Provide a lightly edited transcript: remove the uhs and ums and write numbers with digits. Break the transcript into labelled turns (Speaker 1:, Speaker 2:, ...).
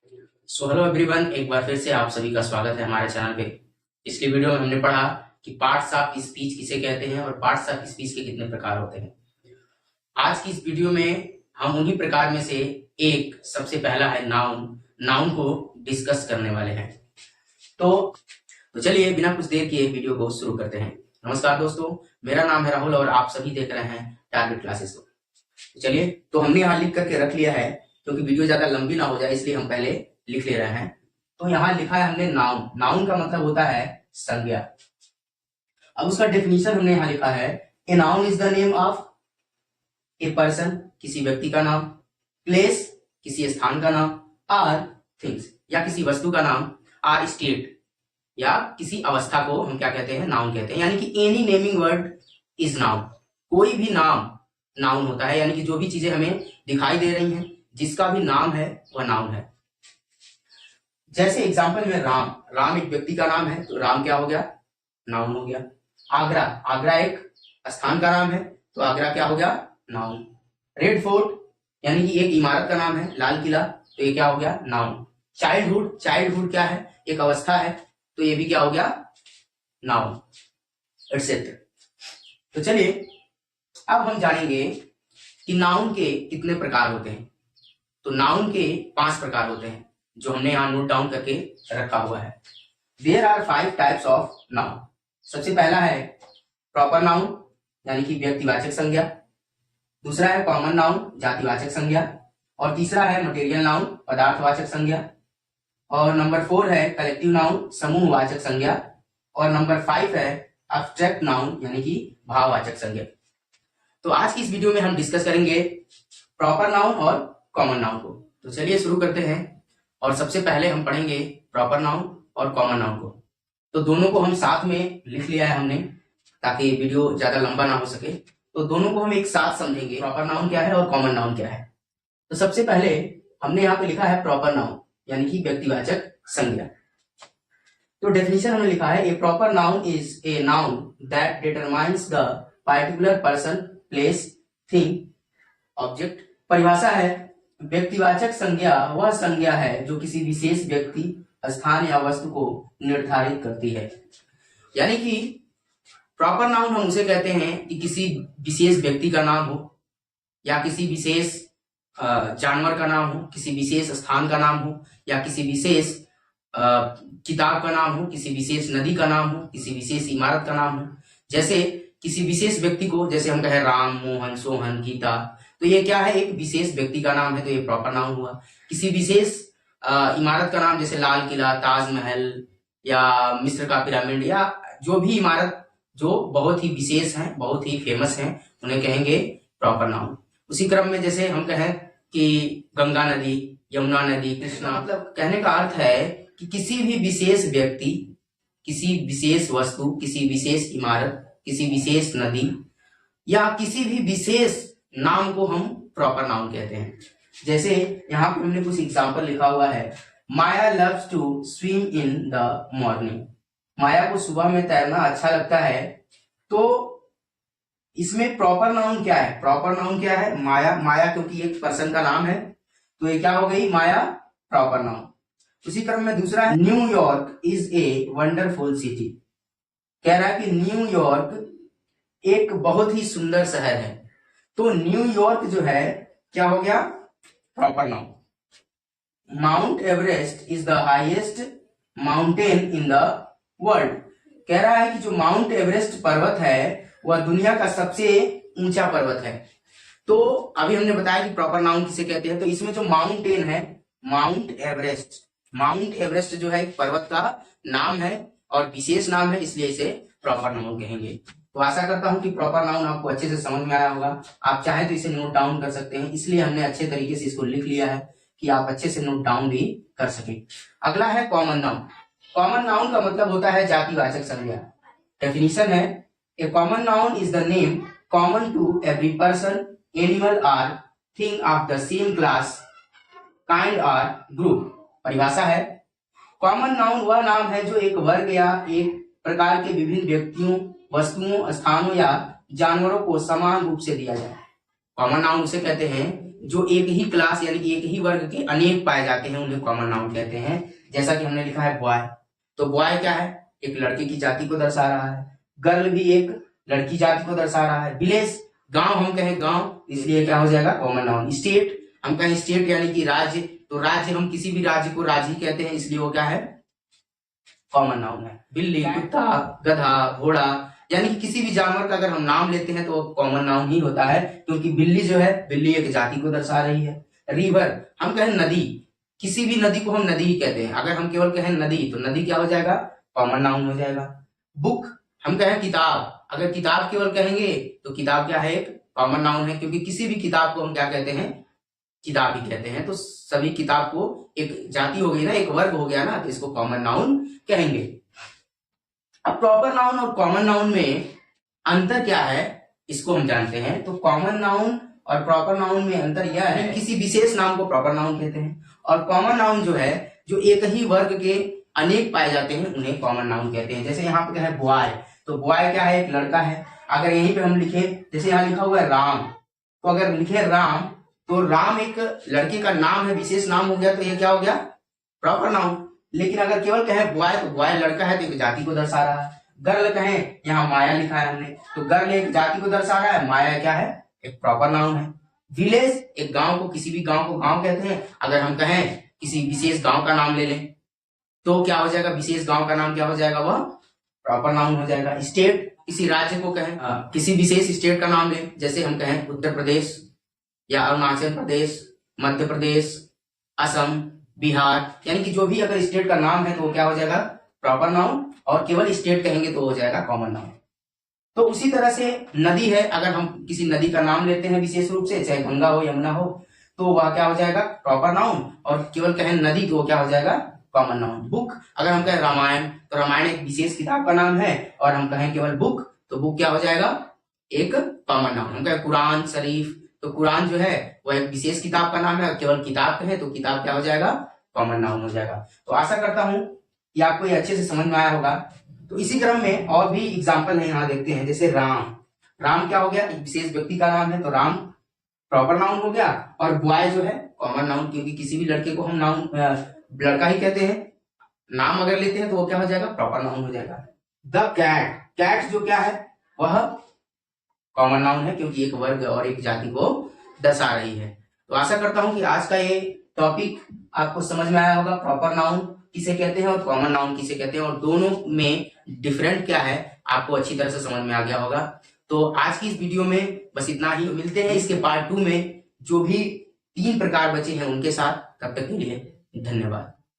Speaker 1: So hello everyone, एक बार फिर से आप सभी का स्वागत है हमारे चैनल पे। पिछली वीडियो में हमने पढ़ा कि पार्ट्स ऑफ स्पीच किसे कहते हैं और पार्ट्स ऑफ स्पीच के कितने प्रकार होते हैं। आज की इस वीडियो में हम उन्हीं प्रकार में से एक सबसे पहला है नाउन को डिस्कस करने वाले हैं। तो चलिए बिना कुछ देर किए वीडियो को शुरू करते हैं। नमस्कार दोस्तों, मेरा नाम है राहुल और आप सभी देख रहे हैं टारगेट क्लासेस को। चलिए, तो हमने यहाँ लिख करके रख लिया है क्योंकि वीडियो ज्यादा लंबी ना हो जाए, इसलिए हम पहले लिख ले रहे हैं। तो यहाँ लिखा है हमने नाउन का मतलब होता है संज्ञा। अब उसका डेफिनेशन हमने यहाँ लिखा है, a noun is the name of a person, किसी व्यक्ति का नाम, प्लेस, किसी स्थान का नाम, आर थिंग्स, या किसी वस्तु का नाम, आर स्टेट, या किसी अवस्था को हम क्या कहते हैं, नाउन कहते हैं। यानी कि any naming word is noun. कोई भी नाम नाउन होता है, यानी कि जो भी चीजें हमें दिखाई दे रही हैं, जिसका भी नाम है वह नाउन है। जैसे एग्जांपल में राम एक व्यक्ति का नाम है, तो राम क्या हो गया, नाउन हो गया। आगरा एक स्थान का नाम है, तो आगरा क्या हो गया, नाउन। रेड फोर्ट यानी कि एक इमारत का नाम है, लाल किला, तो ये क्या हो गया, नाउन। चाइल्डहुड क्या है, एक अवस्था है, तो ये भी क्या हो गया, नाउन, एटसेट्रा। तो चलिए अब हम जानेंगे कि नाउन के कितने प्रकार होते हैं। तो नाउन के 5 प्रकार होते हैं जो हमने यहाँ नोट डाउन करके रखा हुआ है। There are 5 types of noun. सबसे पहला है प्रॉपर नाउन यानी कि व्यक्तिवाचक संज्ञा, दूसरा है कॉमन नाउन जातिवाचक संज्ञा, और तीसरा है मटेरियल नाउन पदार्थवाचक संज्ञा, और नंबर 4 है कलेक्टिव नाउन समूहवाचक संज्ञा, और नंबर 5 है एब्स्ट्रैक्ट नाउन यानी कि भाववाचक संज्ञा। तो आज की इस वीडियो में हम डिस्कस करेंगे प्रॉपर नाउन और कॉमन नाउन को। तो चलिए शुरू करते हैं, और सबसे पहले हम पढ़ेंगे प्रॉपर नाउन और कॉमन नाउन को। तो दोनों को हम साथ में लिख लिया है हमने, ताकि वीडियो ज्यादा लंबा ना हो सके। तो दोनों को हम एक साथ समझेंगे, प्रॉपर नाउन क्या है और कॉमन नाउन क्या है। तो सबसे पहले हमने यहाँ पे लिखा है प्रॉपर नाउन यानी कि व्यक्तिवाचक संज्ञा। तो डेफिनेशन हमने लिखा है, a proper noun is a noun that determines the particular person, place, thing, object. परिभाषा है, व्यक्तिवाचक संज्ञा वह संज्ञा है जो किसी विशेष व्यक्ति, स्थान या वस्तु को निर्धारित करती है। यानी कि प्रॉपर नाउन हम उसे कहते हैं कि किसी विशेष व्यक्ति का नाम हो, या किसी विशेष जानवर का नाम हो, किसी विशेष स्थान का नाम हो, या किसी विशेष किताब का नाम हो, किसी विशेष नदी का नाम हो, किसी विशेष इमारत का नाम हो। जैसे किसी विशेष व्यक्ति को जैसे हम कहें राम, मोहन, सोहन, गीता, तो ये क्या है, एक विशेष व्यक्ति का नाम है, तो ये प्रॉपर नाउन हुआ। किसी विशेष इमारत का नाम जैसे लाल किला, ताजमहल, या मिस्र का पिरामिड, या जो भी इमारत जो बहुत ही विशेष हैं, बहुत ही फेमस हैं, उन्हें कहेंगे प्रॉपर नाउन। उसी क्रम में जैसे हम कहें कि गंगा नदी, यमुना नदी, कृष्णा, मतलब कहने का अर्थ है कि किसी भी विशेष व्यक्ति, किसी विशेष वस्तु, किसी विशेष इमारत, किसी विशेष नदी, या किसी भी विशेष नाम को हम प्रॉपर नाउन कहते हैं। जैसे यहाँ पे हमने कुछ एग्जांपल लिखा हुआ है, Maya loves to swim in the morning. Maya को सुबह में तैरना अच्छा लगता है। तो इसमें प्रॉपर नाउन क्या है, प्रॉपर नाउन क्या है, माया क्योंकि एक पर्सन का नाम है, तो ये क्या हो गई, माया प्रॉपर नाउन। उसी क्रम में दूसरा है, New York is a wonderful city. कह रहा है कि न्यूयॉर्क एक बहुत ही सुंदर शहर है। तो न्यूयॉर्क जो है क्या हो गया, proper noun. Mount Everest is the highest mountain in the world. कह रहा है कि जो माउंट एवरेस्ट पर्वत है वह दुनिया का सबसे ऊंचा पर्वत है। तो अभी हमने बताया कि प्रॉपर नाउन किसे कहते हैं। तो इसमें जो माउंटेन है, माउंट एवरेस्ट जो है एक पर्वत का नाम है और विशेष नाम है, इसलिए इसे प्रॉपर नाउन कहेंगे। तो आशा करता हूं कि प्रॉपर नाउन आपको अच्छे से समझ में आया होगा। आप चाहे तो इसे नोट डाउन कर सकते हैं, इसलिए हमने अच्छे तरीके से इसको लिख लिया है कि आप अच्छे से नोट डाउन भी कर सकें। अगला है कॉमन नाउन। कॉमन नाउन का मतलब होता है जातिवाचक संज्ञा। डेफिनेशन है, a common noun is the name common to every person, animal और thing of the same class, kind और ग्रुप। परिभाषा है, कॉमन नाउन वह नाम है जो एक वर्ग या एक प्रकार के विभिन्न व्यक्तियों, वस्तुओं, स्थानों या जानवरों को समान रूप से दिया जाए। कॉमन नाउन उसे कहते हैं जो एक ही क्लास यानी कि एक ही वर्ग के अनेक पाए जाते हैं उन्हें कॉमन नाउन कहते हैं। जैसा कि हमने लिखा है बॉय, तो बॉय क्या है, एक लड़के की जाति को दर्शा रहा है। गर्ल भी एक लड़की जाति को दर्शा रहा है। विलेज, गांव हम कहें गांव, इसलिए क्या हो जाएगा कॉमन नाउन। स्टेट, हम कहें स्टेट यानी कि राज्य, तो राज्य हम किसी भी राज्य को राज्य ही कहते हैं, इसलिए वो क्या है कॉमन नाउन है। बिल्ली, कुत्ता, गधा, घोड़ा, यानी कि किसी भी जानवर का अगर हम नाम लेते हैं तो कॉमन नाउन ही होता है, क्योंकि बिल्ली जो है, बिल्ली एक जाति को दर्शा रही है। रिवर, हम कहें नदी, किसी भी नदी को हम नदी ही कहते हैं। अगर हम केवल कहें नदी तो नदी क्या हो जाएगा कॉमन नाउन हो जाएगा। बुक, हम कहें किताब, अगर किताब केवल कहेंगे तो किताब क्या है एक कॉमन नाउन है, क्योंकि किसी भी किताब को हम क्या कहते हैं किताब ही कहते हैं। तो सभी किताब को एक जाति हो गई ना, एक वर्ग हो गया ना, तो इसको कॉमन नाउन कहेंगे। अब प्रॉपर नाउन और कॉमन नाउन में अंतर क्या है इसको हम जानते हैं। तो कॉमन नाउन और प्रॉपर नाउन में अंतर यह है, किसी विशेष नाम को प्रॉपर नाउन कहते हैं, और कॉमन नाउन जो है जो एक ही वर्ग के अनेक पाए जाते हैं उन्हें कॉमन नाउन कहते हैं। जैसे यहाँ पे क्या है बॉय, तो बॉय क्या है एक लड़का है। अगर यहीं पे हम लिखे, जैसे यहाँ लिखा हुआ है राम, तो अगर लिखे राम तो राम एक लड़के का नाम है, विशेष नाम हो गया, तो ये क्या हो गया प्रॉपर नाउन। लेकिन अगर केवल कहें बॉय तो बॉय लड़का है तो एक जाति को दर्शा रहा है। गर्ल कहें, यहाँ माया लिखा है हमने, तो गर्ल एक जाति को दर्शा रहा है, माया क्या है एक प्रॉपर नाउन है। विलेज, एक गांव को, किसी भी गांव को गांव कहते हैं। अगर हम कहें किसी विशेष गांव का नाम ले लें तो क्या हो जाएगा, विशेष गांव का नाम क्या हो जाएगा वह प्रॉपर नाउन हो जाएगा। स्टेट, किसी राज्य को कहें, किसी विशेष स्टेट का नाम लें, जैसे हम कहें उत्तर प्रदेश या अरुणाचल प्रदेश, मध्य प्रदेश, असम, बिहार, यानी कि जो भी अगर स्टेट का नाम है तो वो क्या हो जाएगा प्रॉपर नाउन, और केवल स्टेट कहेंगे तो हो जाएगा कॉमन नाउन। तो उसी तरह से नदी है, अगर हम किसी नदी का नाम लेते हैं विशेष रूप से, चाहे गंगा हो यमुना हो, तो वह क्या हो जाएगा प्रॉपर नाउन, और केवल कहें नदी तो वो क्या हो जाएगा कॉमन नाउन। बुक, अगर हम कहें रामायण तो रामायण एक विशेष किताब का नाम है, और हम कहें केवल बुक तो बुक क्या हो जाएगा एक कॉमन नाउन। हम कहें कुरान शरीफ, तो कुरान जो है वह एक विशेष किताब का नाम है, केवल किताब कहें तो किताब क्या हो जाएगा कॉमन नाउन हो जाएगा। तो आशा करता हूं कि आपको ये अच्छे से समझ में आया होगा। तो इसी क्रम में और भी एग्जाम्पल है, यहाँ देखते हैं। जैसे राम, राम क्या हो गया एक विशेष व्यक्ति का नाम है, तो राम प्रॉपर नाउन हो गया, और बॉय जो है कॉमन नाउन, क्योंकि किसी भी लड़के को हम नाउन लड़का ही कहते हैं। नाम अगर लेते हैं तो वो क्या हो जाएगा प्रॉपर नाउन हो जाएगा। द कैट, कैट जो क्या है वह कॉमन नाउन है, क्योंकि एक वर्ग और एक जाति को दर्शा रही है। तो आशा करता हूं कि आज का ये टॉपिक आपको समझ में आया होगा। प्रॉपर नाउन किसे कहते हैं और कॉमन नाउन किसे कहते हैं, और दोनों में डिफरेंट क्या है आपको अच्छी तरह से समझ में आ गया होगा। तो आज की इस वीडियो में बस इतना ही, मिलते हैं इसके पार्ट 2 में, जो भी 3 प्रकार बचे हैं उनके साथ। तब तक के लिए धन्यवाद।